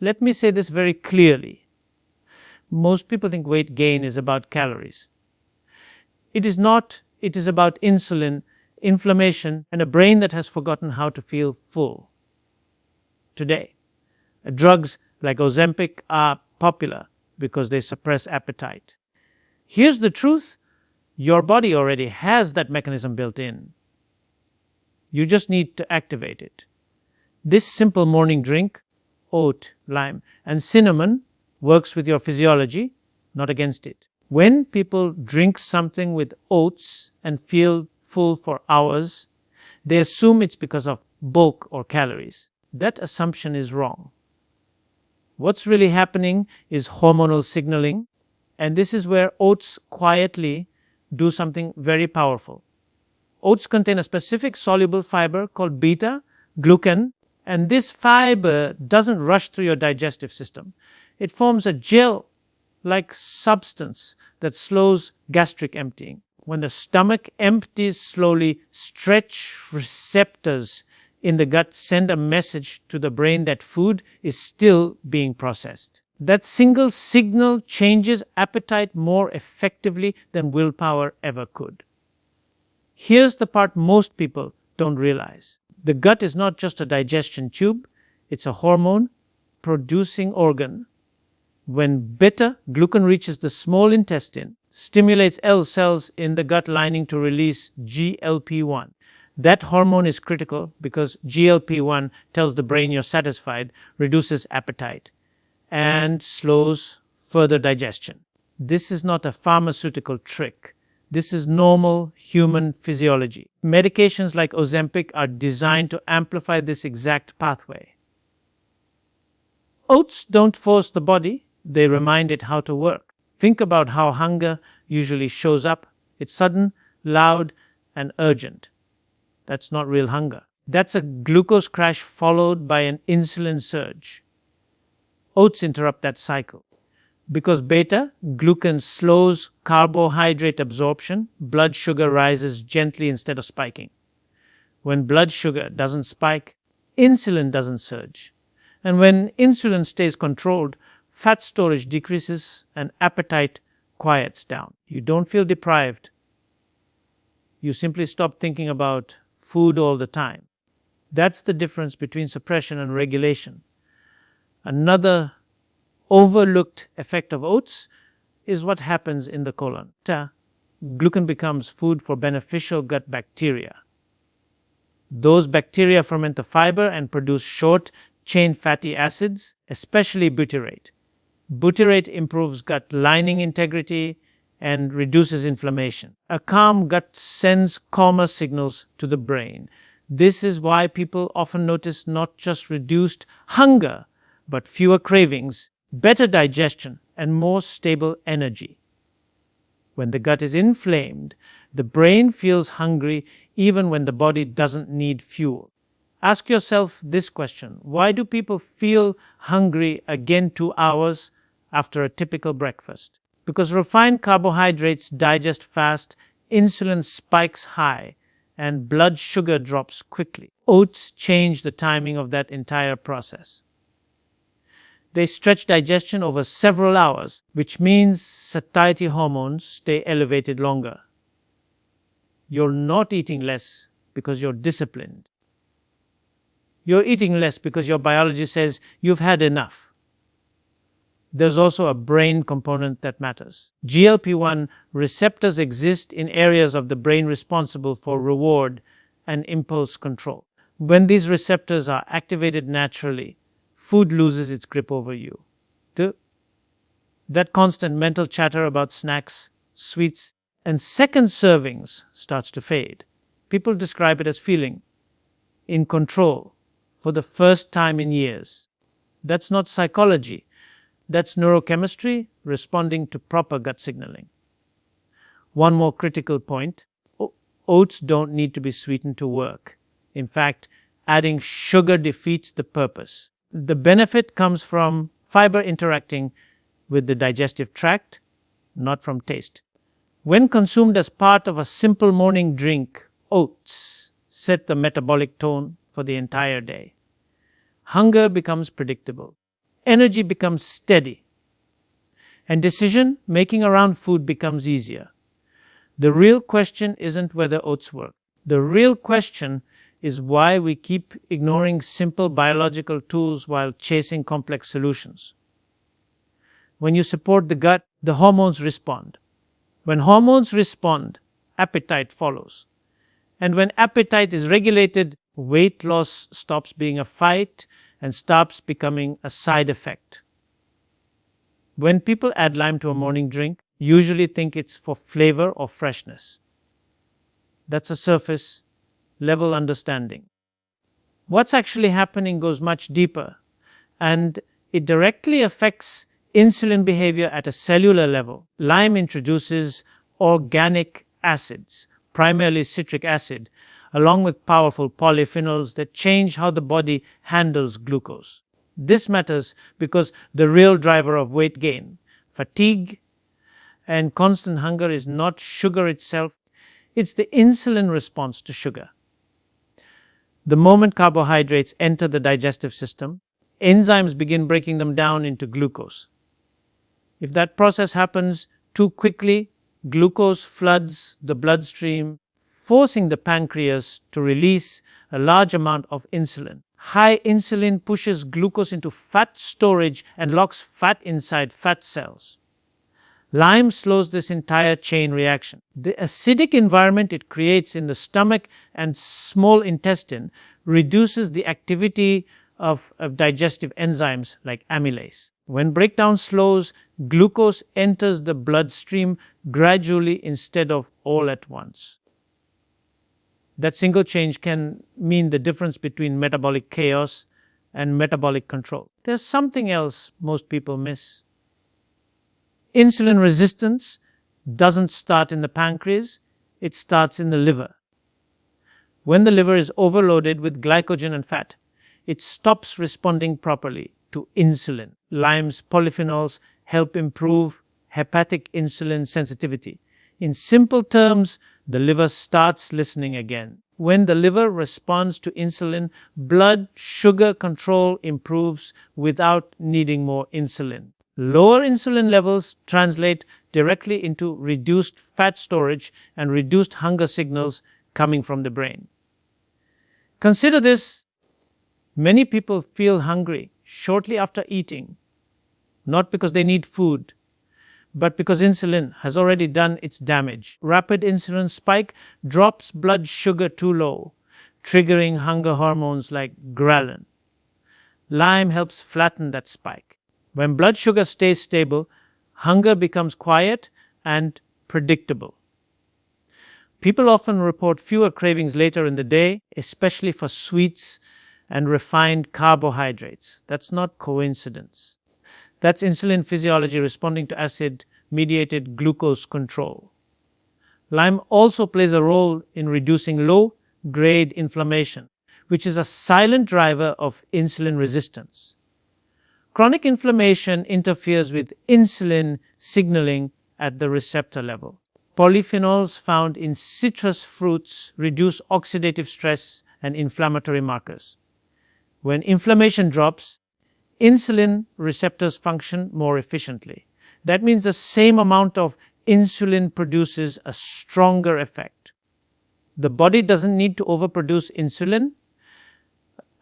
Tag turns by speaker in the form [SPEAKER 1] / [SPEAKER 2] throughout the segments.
[SPEAKER 1] Let me say this very clearly. Most people think weight gain is about calories. It is not. It is about insulin, inflammation, and a brain that has forgotten how to feel full. Today, drugs like Ozempic are popular because they suppress appetite. Here's the truth. Your body already has that mechanism built in. You just need to activate it. This simple morning drink, oat, lime, and cinnamon, works with your physiology, not against it. When people drink something with oats and feel full for hours, they assume it's because of bulk or calories. That assumption is wrong. What's really happening is hormonal signaling, and this is where oats quietly do something very powerful. Oats contain a specific soluble fiber called beta-glucan, and this fiber doesn't rush through your digestive system. It forms a gel-like substance that slows gastric emptying. When the stomach empties slowly, stretch receptors in the gut send a message to the brain that food is still being processed. That single signal changes appetite more effectively than willpower ever could. Here's the part most people don't realize. The gut is not just a digestion tube, it's a hormone-producing organ. When beta-glucan reaches the small intestine, stimulates L cells in the gut lining to release GLP-1. That hormone is critical because GLP-1 tells the brain you're satisfied, reduces appetite, and slows further digestion. This is not a pharmaceutical trick. This is normal human physiology. Medications like Ozempic are designed to amplify this exact pathway. Oats don't force the body, they remind it how to work. Think about how hunger usually shows up. It's sudden, loud, and urgent. That's not real hunger. That's a glucose crash followed by an insulin surge. Oats interrupt that cycle. Because beta-glucan slows carbohydrate absorption, blood sugar rises gently instead of spiking. When blood sugar doesn't spike, insulin doesn't surge. And when insulin stays controlled, fat storage decreases and appetite quiets down. You don't feel deprived. You simply stop thinking about food all the time. That's the difference between suppression and regulation. Another overlooked effect of oats is what happens in the colon. Glucan becomes food for beneficial gut bacteria. Those bacteria ferment the fiber and produce short-chain fatty acids, especially butyrate. Butyrate improves gut lining integrity and reduces inflammation. A calm gut sends calmer signals to the brain. This is why people often notice not just reduced hunger, but fewer cravings, better digestion, and more stable energy. When the gut is inflamed, the brain feels hungry even when the body doesn't need fuel. Ask yourself this question: why do people feel hungry again 2 hours after a typical breakfast? Because refined carbohydrates digest fast, insulin spikes high, and blood sugar drops quickly. Oats change the timing of that entire process. They stretch digestion over several hours, which means satiety hormones stay elevated longer. You're not eating less because you're disciplined. You're eating less because your biology says you've had enough. There's also a brain component that matters. GLP-1 receptors exist in areas of the brain responsible for reward and impulse control. When these receptors are activated naturally, food loses its grip over you. That constant mental chatter about snacks, sweets, and second servings starts to fade. People describe it as feeling in control for the first time in years. That's not psychology. That's neurochemistry responding to proper gut signaling. One more critical point: oats don't need to be sweetened to work. In fact, adding sugar defeats the purpose. The benefit comes from fiber interacting with the digestive tract, not from taste. When consumed as part of a simple morning drink, oats set the metabolic tone for the entire day. Hunger becomes predictable. energy becomes steady, and decision making around food becomes easier. The real question isn't whether oats work. The real question is why we keep ignoring simple biological tools while chasing complex solutions. When you support the gut, the hormones respond. When hormones respond, appetite follows. And when appetite is regulated, weight loss stops being a fight and starts becoming a side effect. When people add lime to a morning drink, usually think it's for flavor or freshness. That's a surface level understanding. What's actually happening goes much deeper, and it directly affects insulin behavior at a cellular level. Lime introduces organic acids, primarily citric acid, along with powerful polyphenols that change how the body handles glucose. This matters because the real driver of weight gain, fatigue, and constant hunger is not sugar itself, it's the insulin response to sugar. The moment carbohydrates enter the digestive system, enzymes begin breaking them down into glucose. If that process happens too quickly, glucose floods the bloodstream, forcing the pancreas to release a large amount of insulin. High insulin pushes glucose into fat storage and locks fat inside fat cells. Lime slows this entire chain reaction. The acidic environment it creates in the stomach and small intestine reduces the activity of digestive enzymes like amylase. When breakdown slows, glucose enters the bloodstream gradually instead of all at once. That single change can mean the difference between metabolic chaos and metabolic control. There's something else most people miss. Insulin resistance doesn't start in the pancreas, it starts in the liver. When the liver is overloaded with glycogen and fat, it stops responding properly to insulin. Lime's polyphenols help improve hepatic insulin sensitivity. In simple terms, the liver starts listening again. When the liver responds to insulin, blood sugar control improves without needing more insulin. Lower insulin levels translate directly into reduced fat storage and reduced hunger signals coming from the brain. Consider this. Many people feel hungry shortly after eating, not because they need food, but because insulin has already done its damage. Rapid insulin spike drops blood sugar too low, triggering hunger hormones like ghrelin. Lime helps flatten that spike. When blood sugar stays stable, hunger becomes quiet and predictable. People often report fewer cravings later in the day, especially for sweets and refined carbohydrates. That's not coincidence. That's insulin physiology responding to acid-mediated glucose control. Lime also plays a role in reducing low-grade inflammation, which is a silent driver of insulin resistance. Chronic inflammation interferes with insulin signaling at the receptor level. Polyphenols found in citrus fruits reduce oxidative stress and inflammatory markers. When inflammation drops, insulin receptors function more efficiently. That means the same amount of insulin produces a stronger effect. The body doesn't need to overproduce insulin,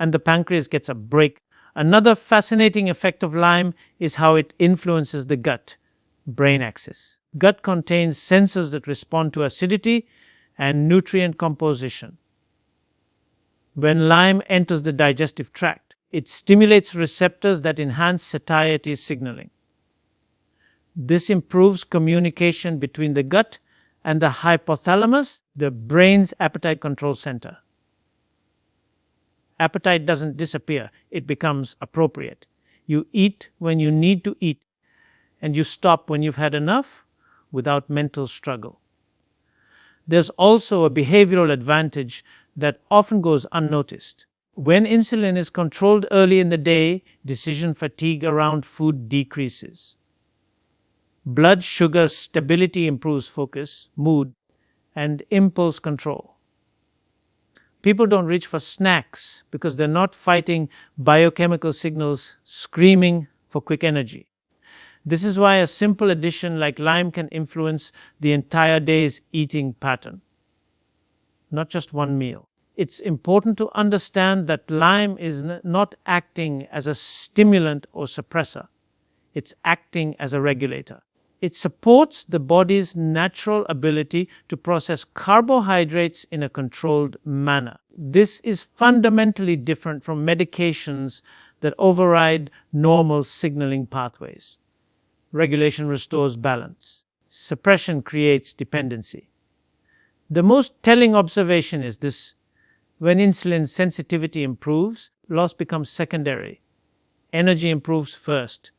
[SPEAKER 1] and the pancreas gets a break. Another fascinating effect of lime is how it influences the gut-brain axis. Gut contains sensors that respond to acidity and nutrient composition. When lime enters the digestive tract, it stimulates receptors that enhance satiety signaling. This improves communication between the gut and the hypothalamus, the brain's appetite control center. Appetite doesn't disappear, it becomes appropriate. You eat when you need to eat, and you stop when you've had enough without mental struggle. There's also a behavioral advantage that often goes unnoticed. When insulin is controlled early in the day, decision fatigue around food decreases. Blood sugar stability improves focus, mood, and impulse control. People don't reach for snacks because they're not fighting biochemical signals screaming for quick energy. This is why a simple addition like lime can influence the entire day's eating pattern, not just one meal. It's important to understand that lime is not acting as a stimulant or suppressor. It's acting as a regulator. It supports the body's natural ability to process carbohydrates in a controlled manner. This is fundamentally different from medications that override normal signaling pathways. Regulation restores balance. Suppression creates dependency. The most telling observation is this: when insulin sensitivity improves, loss becomes secondary. Energy improves first.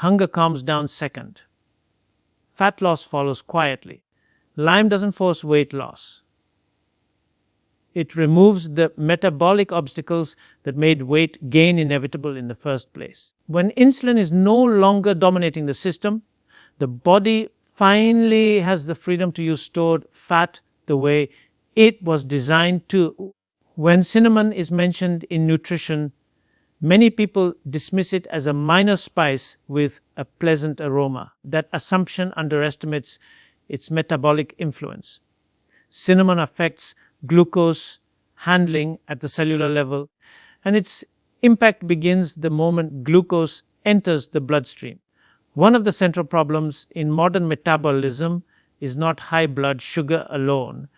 [SPEAKER 1] Hunger calms down second. Fat loss follows quietly. Lime doesn't force weight loss. It removes the metabolic obstacles that made weight gain inevitable in the first place. When insulin is no longer dominating the system, the body finally has the freedom to use stored fat the way it was designed to. When cinnamon is mentioned in nutrition, many people dismiss it as a minor spice with a pleasant aroma. That assumption underestimates its metabolic influence. Cinnamon affects glucose handling at the cellular level, and its impact begins the moment glucose enters the bloodstream. One of the central problems in modern metabolism is not high blood sugar alone,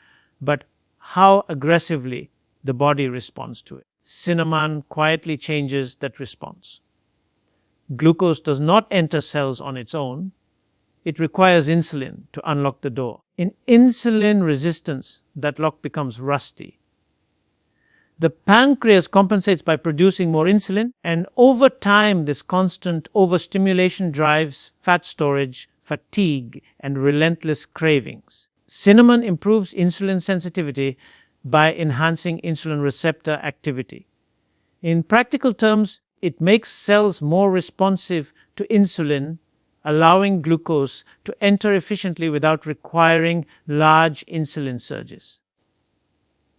[SPEAKER 1] but how aggressively the body responds to it. Cinnamon quietly changes that response. Glucose does not enter cells on its own. It requires insulin to unlock the door. In insulin resistance, that lock becomes rusty. The pancreas compensates by producing more insulin, and over time, this constant overstimulation drives fat storage, fatigue, and relentless cravings. Cinnamon improves insulin sensitivity by enhancing insulin receptor activity. In practical terms, it makes cells more responsive to insulin, allowing glucose to enter efficiently without requiring large insulin surges.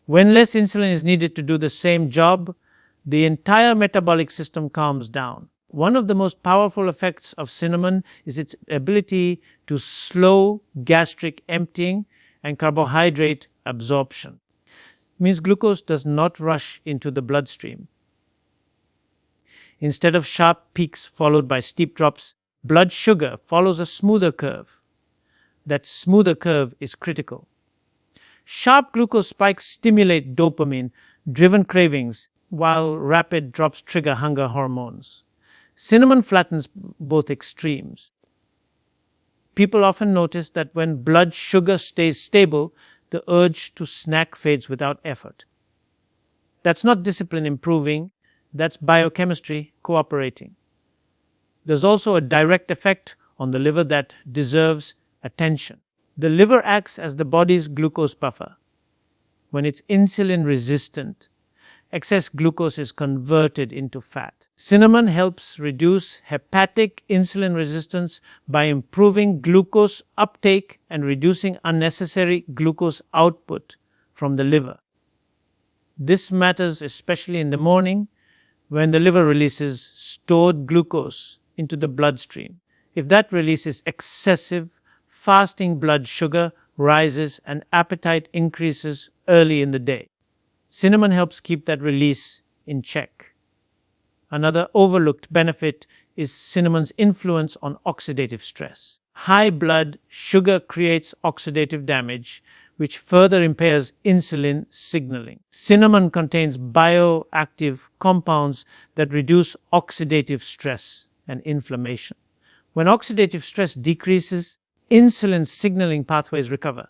[SPEAKER 1] When less insulin is needed to do the same job, the entire metabolic system calms down. One of the most powerful effects of cinnamon is its ability to slow gastric emptying and carbohydrate absorption. It means glucose does not rush into the bloodstream. Instead of sharp peaks followed by steep drops, blood sugar follows a smoother curve. That smoother curve is critical. Sharp glucose spikes stimulate dopamine-driven cravings, while rapid drops trigger hunger hormones. Cinnamon flattens both extremes. People often notice that when blood sugar stays stable, the urge to snack fades without effort. That's not discipline improving, that's biochemistry cooperating. There's also a direct effect on the liver that deserves attention. The liver acts as the body's glucose buffer. When it's insulin resistant, excess glucose is converted into fat. Cinnamon helps reduce hepatic insulin resistance by improving glucose uptake and reducing unnecessary glucose output from the liver. This matters especially in the morning when the liver releases stored glucose into the bloodstream. If that release is excessive, fasting blood sugar rises and appetite increases early in the day. Cinnamon helps keep that release in check. Another overlooked benefit is cinnamon's influence on oxidative stress. High blood sugar creates oxidative damage, which further impairs insulin signaling. Cinnamon contains bioactive compounds that reduce oxidative stress and inflammation. When oxidative stress decreases, insulin signaling pathways recover.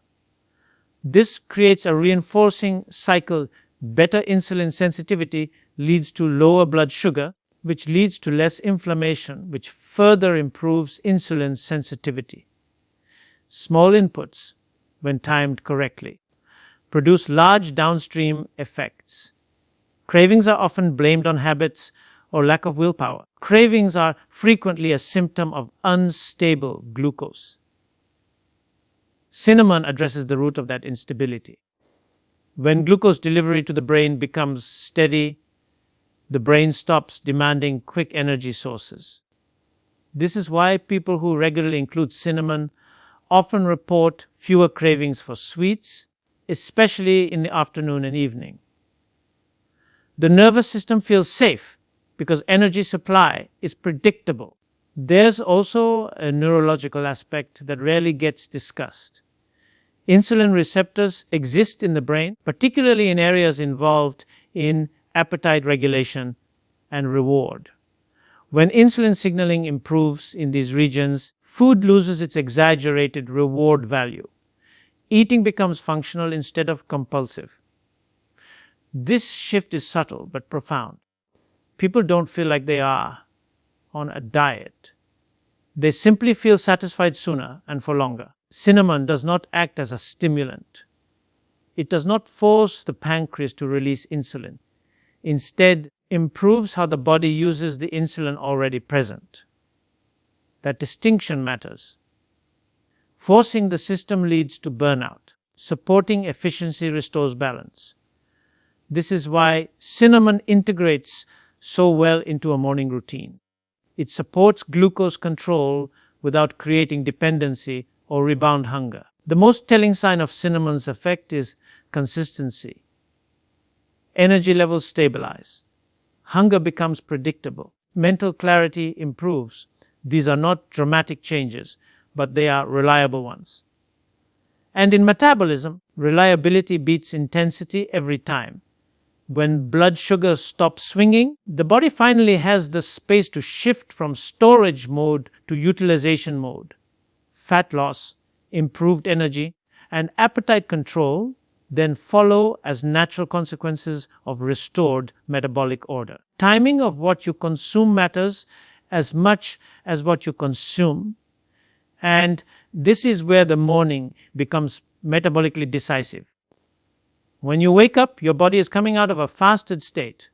[SPEAKER 1] This creates a reinforcing cycle. Better insulin sensitivity leads to lower blood sugar, which leads to less inflammation, which further improves insulin sensitivity. Small inputs, when timed correctly, produce large downstream effects. Cravings are often blamed on habits or lack of willpower. Cravings are frequently a symptom of unstable glucose. Cinnamon addresses the root of that instability. When glucose delivery to the brain becomes steady, the brain stops demanding quick energy sources. This is why people who regularly include cinnamon often report fewer cravings for sweets, especially in the afternoon and evening. The nervous system feels safe because energy supply is predictable. There's also a neurological aspect that rarely gets discussed. Insulin receptors exist in the brain, particularly in areas involved in appetite regulation and reward. When insulin signaling improves in these regions, food loses its exaggerated reward value. Eating becomes functional instead of compulsive. This shift is subtle but profound. People don't feel like they are on a diet. They simply feel satisfied sooner and for longer. Cinnamon does not act as a stimulant. It does not force the pancreas to release insulin. Instead, improves how the body uses the insulin already present. That distinction matters. Forcing the system leads to burnout. Supporting efficiency restores balance. This is why cinnamon integrates so well into a morning routine. It supports glucose control without creating dependency or rebound hunger. The most telling sign of cinnamon's effect is consistency. Energy levels stabilize. Hunger becomes predictable. Mental clarity improves. These are not dramatic changes, but they are reliable ones. And in metabolism, reliability beats intensity every time. When blood sugar stops swinging, the body finally has the space to shift from storage mode to utilization mode. Fat loss, improved energy, and appetite control then follow as natural consequences of restored metabolic order. Timing of what you consume matters as much as what you consume, and this is where the morning becomes metabolically decisive. When you wake up, your body is coming out of a fasted state.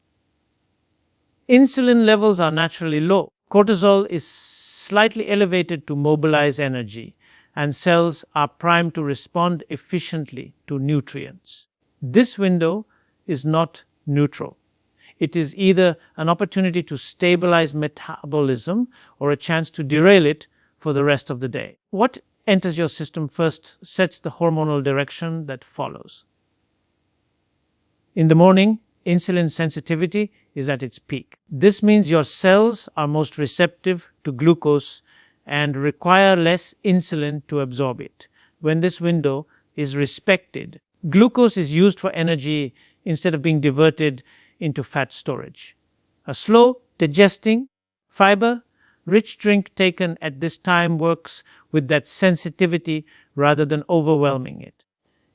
[SPEAKER 1] Insulin levels are naturally low. Cortisol is slightly elevated to mobilize energy, and cells are primed to respond efficiently to nutrients. This window is not neutral. It is either an opportunity to stabilize metabolism or a chance to derail it for the rest of the day. What enters your system first sets the hormonal direction that follows. In the morning, insulin sensitivity is at its peak. This means your cells are most receptive to glucose and require less insulin to absorb it. When this window is respected, glucose is used for energy instead of being diverted into fat storage. A slow, digesting, fiber-rich drink taken at this time works with that sensitivity rather than overwhelming it.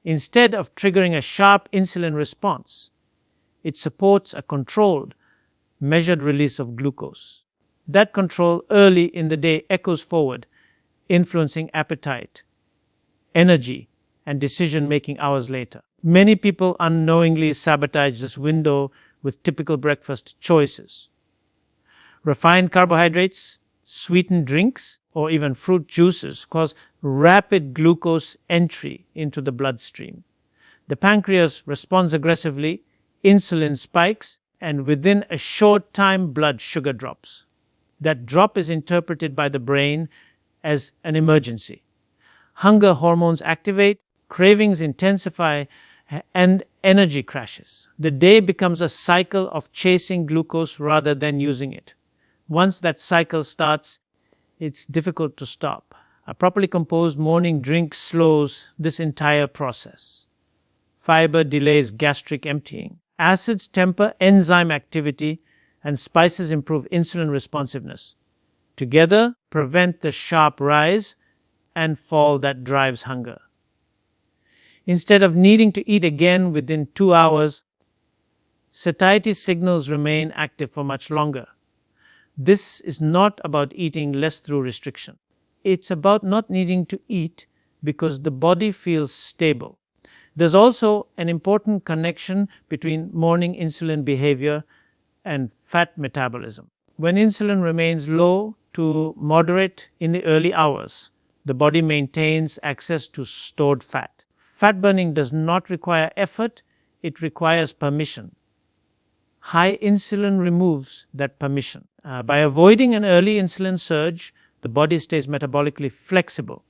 [SPEAKER 1] Instead of triggering a sharp insulin response, it supports a controlled, measured release of glucose. That control early in the day echoes forward, influencing appetite, energy, and decision-making hours later. Many people unknowingly sabotage this window with typical breakfast choices. Refined carbohydrates, sweetened drinks, or even fruit juices cause rapid glucose entry into the bloodstream. The pancreas responds aggressively, insulin spikes, and within a short time, blood sugar drops. That drop is interpreted by the brain as an emergency. Hunger hormones activate, cravings intensify, and energy crashes. The day becomes a cycle of chasing glucose rather than using it. Once that cycle starts, it's difficult to stop. A properly composed morning drink slows this entire process. Fiber delays gastric emptying. Acids temper enzyme activity, and spices improve insulin responsiveness. Together, prevent the sharp rise and fall that drives hunger. Instead of needing to eat again within 2 hours, satiety signals remain active for much longer. This is not about eating less through restriction. It's about not needing to eat because the body feels stable. There's also an important connection between morning insulin behavior and fat metabolism. When insulin remains low to moderate in the early hours, the body maintains access to stored fat. Fat burning does not require effort, it requires permission. High insulin removes that permission. By avoiding an early insulin surge, the body stays metabolically flexible.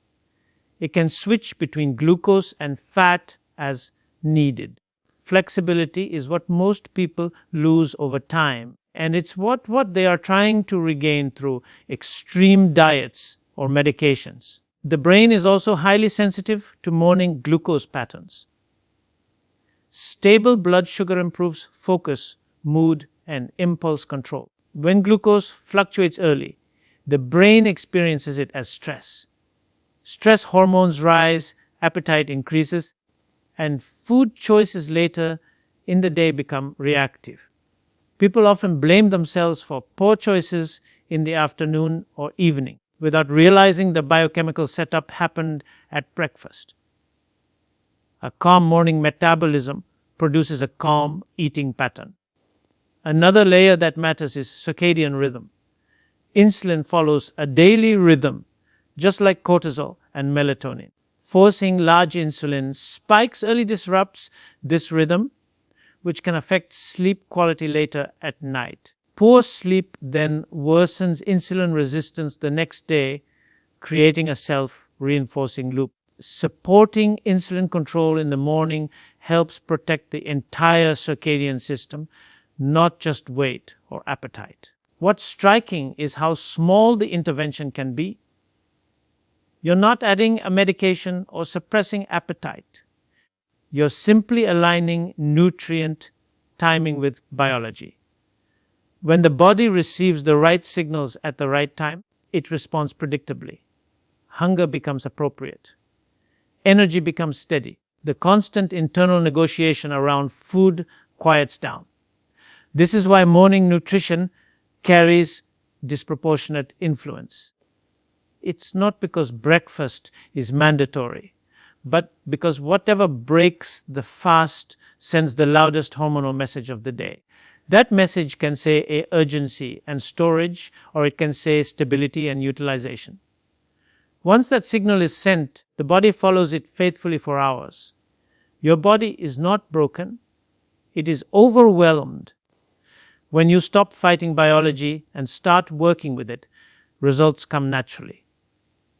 [SPEAKER 1] It can switch between glucose and fat as needed. Flexibility is what most people lose over time, and it's what they are trying to regain through extreme diets or medications. The brain is also highly sensitive to morning glucose patterns. Stable blood sugar improves focus, mood, and impulse control. When glucose fluctuates early, the brain experiences it as stress. Stress hormones rise, appetite increases, and food choices later in the day become reactive. People often blame themselves for poor choices in the afternoon or evening without realizing the biochemical setup happened at breakfast. A calm morning metabolism produces a calm eating pattern. Another layer that matters is circadian rhythm. Insulin follows a daily rhythm, just like cortisol and melatonin. Forcing large insulin spikes early disrupts this rhythm, which can affect sleep quality later at night. Poor sleep then worsens insulin resistance the next day, creating a self-reinforcing loop. Supporting insulin control in the morning helps protect the entire circadian system, not just weight or appetite. What's striking is how small the intervention can be. You're not adding a medication or suppressing appetite. You're simply aligning nutrient timing with biology. When the body receives the right signals at the right time, it responds predictably. Hunger becomes appropriate. Energy becomes steady. The constant internal negotiation around food quiets down. This is why morning nutrition carries disproportionate influence. It's not because breakfast is mandatory, but because whatever breaks the fast sends the loudest hormonal message of the day. That message can say urgency and storage, or it can say stability and utilization. Once that signal is sent, the body follows it faithfully for hours. Your body is not broken, it is overwhelmed. When you stop fighting biology and start working with it, results come naturally.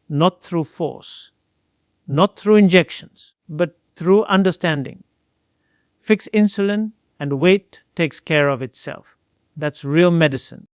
[SPEAKER 1] Not through force, not through injections, but through understanding. Fix insulin and weight takes care of itself. That's real medicine.